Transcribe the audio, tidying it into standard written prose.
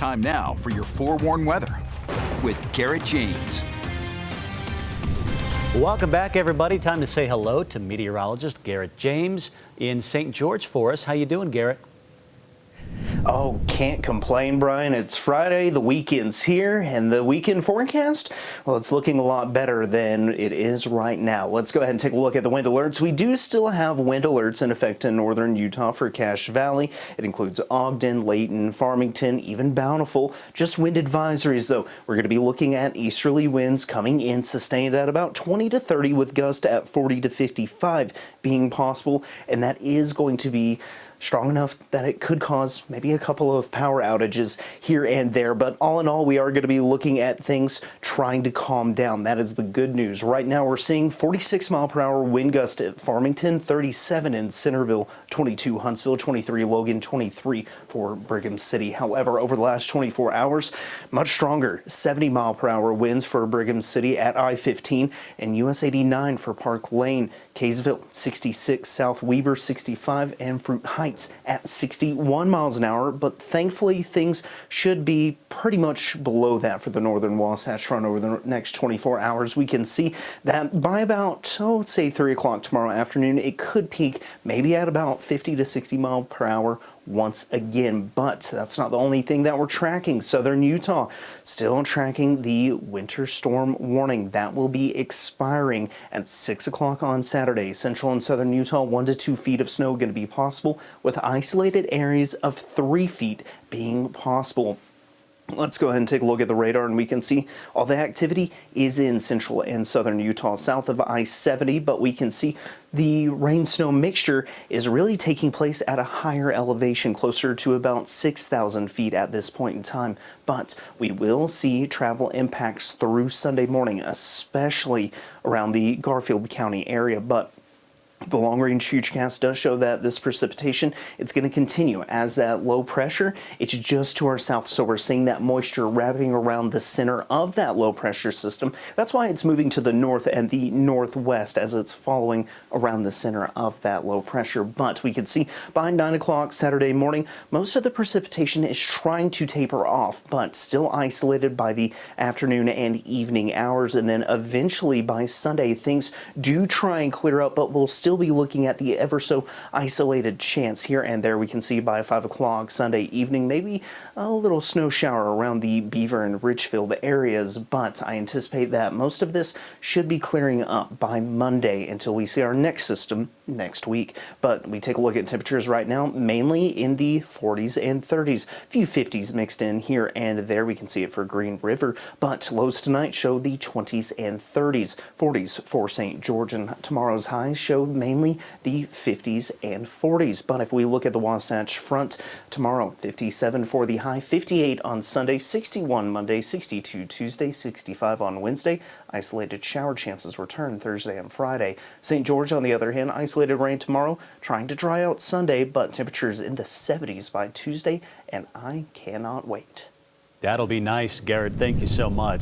Time now for your forewarned weather with Garrett James. Welcome back, everybody. Time to say hello to meteorologist Garrett James in St. George for us. How you doing, Garrett? Oh, can't complain, Brian. It's Friday, the weekend's here, and the weekend forecast, well, it's looking a lot better than it is right now. Let's go ahead and take a look at the wind alerts. We do still have wind alerts in effect in northern Utah for Cache Valley. It includes Ogden, Layton, Farmington, even Bountiful. Just wind advisories, though. We're going to be looking at easterly winds coming in, sustained at about 20 to 30 with gusts at 40 to 55 being possible, and that is going to be strong enough that it could cause maybe a couple of power outages here and there. But all in all, we are going to be looking at things trying to calm down. That is the good news. Right now, we're seeing 46-mile-per-hour wind gust at Farmington, 37 in Centerville, 22 Huntsville, 23 Logan, 23 for Brigham City. However, over the last 24 hours, much stronger 70-mile-per-hour winds for Brigham City at I-15 and US 89 for Park Lane, Kaysville 66, South Weber 65, and Fruit Heights at 61 miles an hour. But thankfully, things should be pretty much below that for the northern Wasatch Front over the next 24 hours. We can see that by about, say 3 o'clock tomorrow afternoon, it could peak maybe at about 50 to 60 mile per hour once again. But that's not the only thing that we're tracking. Southern Utah still tracking the winter storm warning. That will be expiring at 6 o'clock on Saturday. Central and southern Utah, 1 to 2 feet of snow going to be possible, with isolated areas of 3 feet being possible. Let's go ahead and take a look at the radar, and we can see all the activity is in central and southern Utah, south of I-70, but we can see the rain-snow mixture is really taking place at a higher elevation, closer to about 6,000 feet at this point in time. But we will see travel impacts through Sunday morning, especially around the Garfield County area. But the long-range futurecast does show that this precipitation, it's going to continue as that low pressure, it's just to our south. So we're seeing that moisture wrapping around the center of that low pressure system. That's why it's moving to the north and the northwest as it's following around the center of that low pressure. But we can see by 9 o'clock Saturday morning, most of the precipitation is trying to taper off, but still isolated by the afternoon and evening hours. And then eventually by Sunday, things do try and clear up, but we'll still be looking at the ever so isolated chance here and there. We can see by 5 o'clock Sunday evening, maybe a little snow shower around the Beaver and Richfield areas, but I anticipate that most of this should be clearing up by Monday until we see our next system next week. But we take a look at temperatures right now, mainly in the 40s and 30s, a few 50s mixed in here and there. We can see it for Green River, but lows tonight show the 20s and 30s, 40s for St. George, and tomorrow's highs show mainly the 50s and 40s. But if we look at the Wasatch Front, tomorrow 57 for the high, 58 on Sunday, 61 Monday, 62 Tuesday, 65 on Wednesday. Isolated shower chances return Thursday and Friday. St. George, on the other hand, isolated rain tomorrow, trying to dry out Sunday, but temperatures in the 70s by Tuesday, and I cannot wait. That'll be nice, Garrett. Thank you so much.